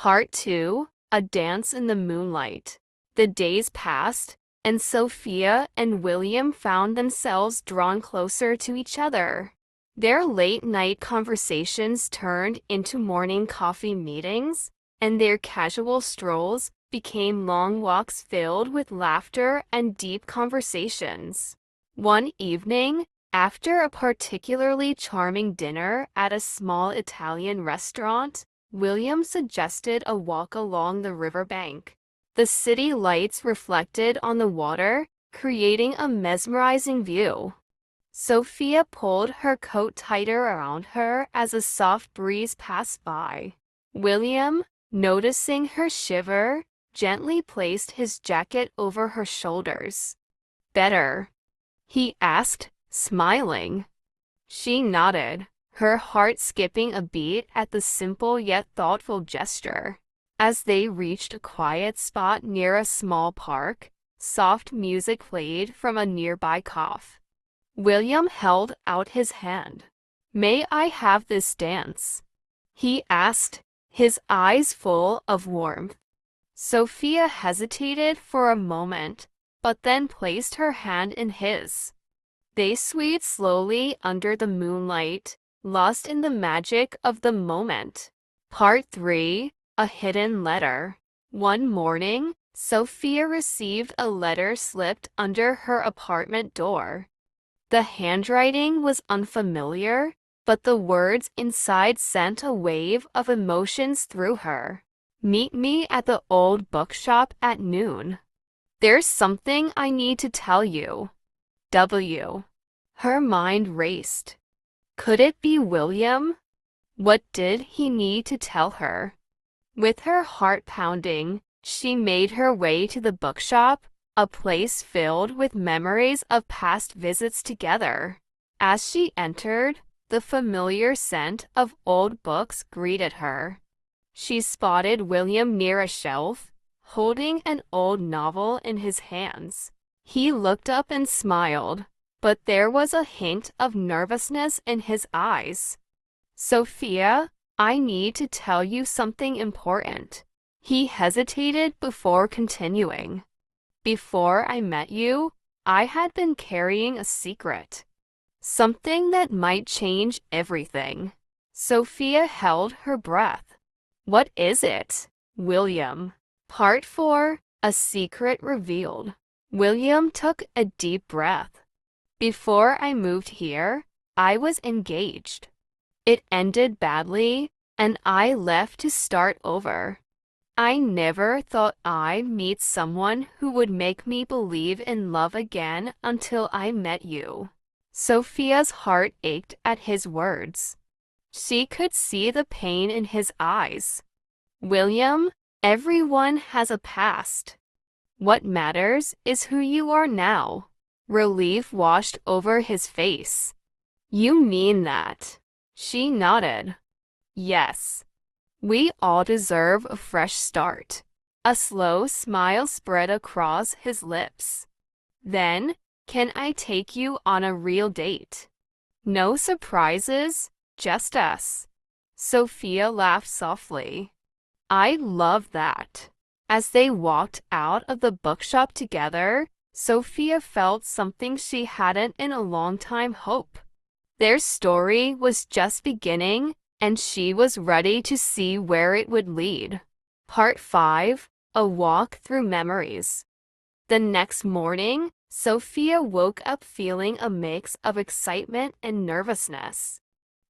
Part 2, A Dance in the Moonlight. The days passed, and Sophia and William found themselves drawn closer to each other. Their late-night conversations turned into morning coffee meetings, and their casual strolls became long walks filled with laughter and deep conversations. One evening, after a particularly charming dinner at a small Italian restaurant, William suggested a walk along the riverbank. The city lights reflected on the water, creating a mesmerizing view. Sophia pulled her coat tighter around her as a soft breeze passed by. William, noticing her shiver, gently placed his jacket over her shoulders. "Better?" he asked, smiling. She nodded, her heart skipping a beat at the simple yet thoughtful gesture. As they reached a quiet spot near a small park, soft music played from a nearby cafe. William held out his hand. "May I have this dance?" he asked, his eyes full of warmth. Sophia hesitated for a moment, but then placed her hand in his. They swayed slowly under the moonlight, lost in the magic of the moment. Part 3, A Hidden Letter. One morning, Sophia received a letter slipped under her apartment door. The handwriting was unfamiliar, but the words inside sent a wave of emotions through her. "Meet me at the old bookshop at noon. There's something I need to tell you. W." Her mind raced. Could it be William? What did he need to tell her? With her heart pounding, she made her way to the bookshop, a place filled with memories of past visits together. As she entered, the familiar scent of old books greeted her. She spotted William near a shelf, holding an old novel in his hands. He looked up and smiled, but there was a hint of nervousness in his eyes. "Sophia, I need to tell you something important." He hesitated before continuing. "Before I met you, I had been carrying a secret. Something that might change everything." Sophia held her breath. "What is it, William?" Part 4, A Secret Revealed. William took a deep breath. "Before I moved here, I was engaged. It ended badly, and I left to start over. I never thought I'd meet someone who would make me believe in love again until I met you." Sophia's heart ached at his words. She could see the pain in his eyes. "William, everyone has a past. What matters is who you are now." Relief washed over his face. "You mean that?" She nodded. "Yes. We all deserve a fresh start." A slow smile spread across his lips. "Then, can I take you on a real date? No surprises, just us." Sophia laughed softly. "I love that." As they walked out of the bookshop together, Sophia felt something she hadn't in a long time: hope. Their story was just beginning, and she was ready to see where it would lead. Part 5, A Walk Through Memories. The next morning, Sophia woke up feeling a mix of excitement and nervousness.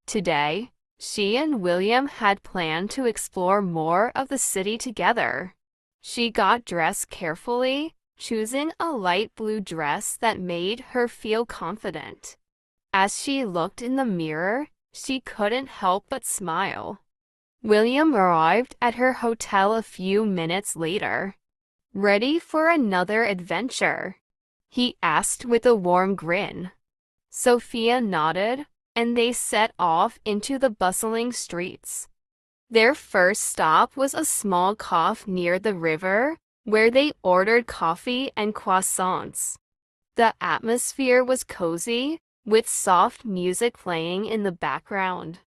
Today, she and William had planned to explore more of the city together. She got dressed carefully, choosing a light blue dress that made her feel confident. As she looked in the mirror, she couldn't help but smile. William arrived at her hotel a few minutes later. "Ready for another adventure?" he asked with a warm grin. Sophia nodded, and they set off into the bustling streets. Their first stop was a small cafe near the river, where they ordered coffee and croissants. The atmosphere was cozy, with soft music playing in the background.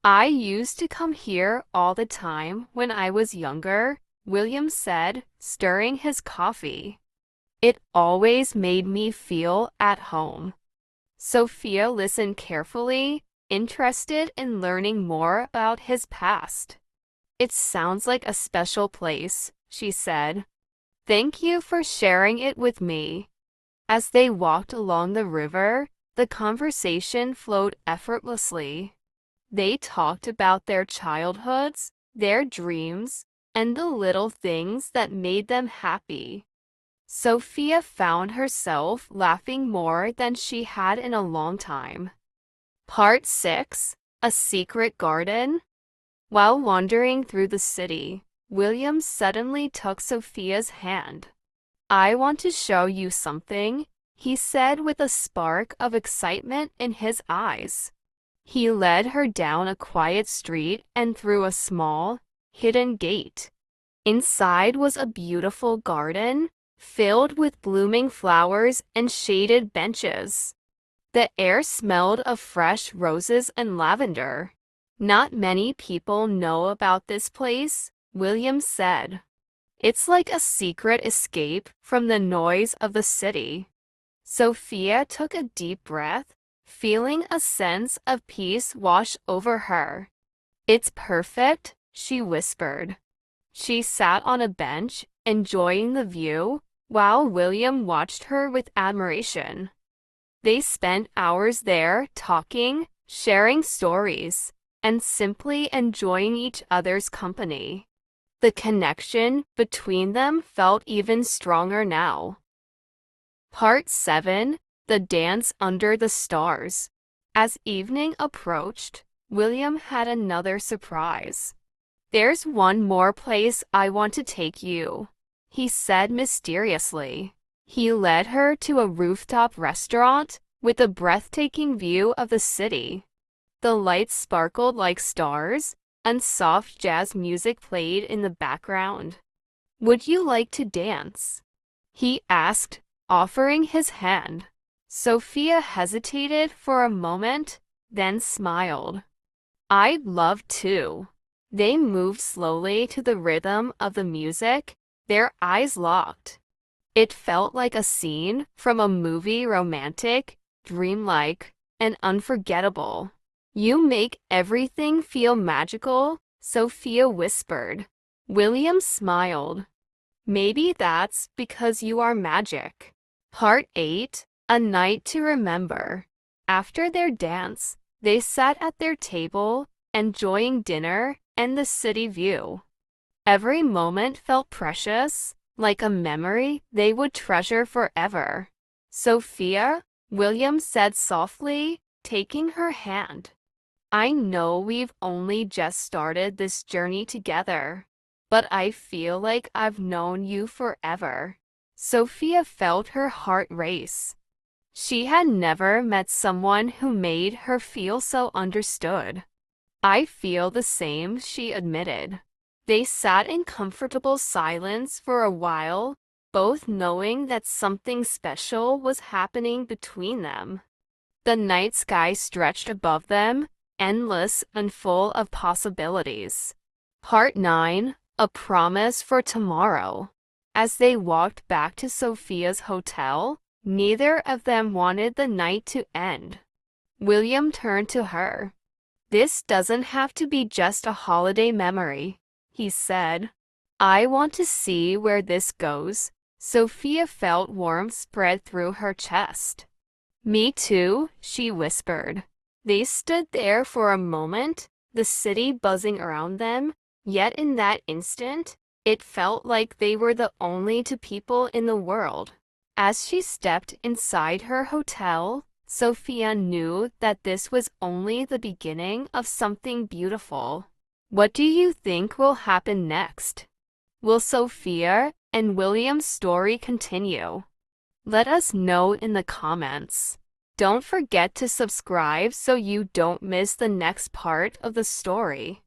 I used to come here all the time when I was younger, William said, stirring his coffee. It always made me feel at home. Sophia listened carefully, interested in learning more about his past. It sounds like a special place, she said. Thank you for sharing it with me. As they walked along the river, the conversation flowed effortlessly. They talked about their childhoods, their dreams, and the little things that made them happy. Sophia found herself laughing more than she had in a long time. Part 6. A Secret Garden. While wandering through the city, William suddenly took Sophia's hand. I want to show you something, he said with a spark of excitement in his eyes. He led her down a quiet street and through a small, hidden gate. Inside was a beautiful garden, filled with blooming flowers and shaded benches. The air smelled of fresh roses and lavender. Not many people know about this place, William said. It's like a secret escape from the noise of the city. Sophia took a deep breath, feeling a sense of peace wash over her. It's perfect, she whispered. She sat on a bench, enjoying the view, while William watched her with admiration. They spent hours there talking, sharing stories, and simply enjoying each other's company. The connection between them felt even stronger now. Part 7. The Dance Under the Stars. As evening approached, William had another surprise. There's one more place I want to take you, he said mysteriously. He led her to a rooftop restaurant with a breathtaking view of the city. The lights sparkled like stars, and soft jazz music played in the background. Would you like to dance? He asked, offering his hand. Sophia hesitated for a moment, then smiled. I'd love to. They moved slowly to the rhythm of the music, their eyes locked. It felt like a scene from a movie, romantic, dreamlike, and unforgettable. You make everything feel magical, Sophia whispered. William smiled. Maybe that's because you are magic. Part 8. A Night to Remember. After their dance, they sat at their table, enjoying dinner and the city view. Every moment felt precious, like a memory they would treasure forever. Sophia, William said softly, taking her hand. I know we've only just started this journey together, but I feel like I've known you forever. Sophia felt her heart race. She had never met someone who made her feel so understood. I feel the same, she admitted. They sat in comfortable silence for a while, both knowing that something special was happening between them. The night sky stretched above them, endless and full of possibilities. Part 9. A Promise for Tomorrow. As they walked back to Sophia's hotel, neither of them wanted the night to end. William turned to her. This doesn't have to be just a holiday memory, he said. I want to see where this goes. Sophia felt warmth spread through her chest. Me too, she whispered. They stood there for a moment, the city buzzing around them, yet in that instant, it felt like they were the only two people in the world. As she stepped inside her hotel, Sophia knew that this was only the beginning of something beautiful. What do you think will happen next? Will Sophia and William's story continue? Let us know in the comments. Don't forget to subscribe so you don't miss the next part of the story.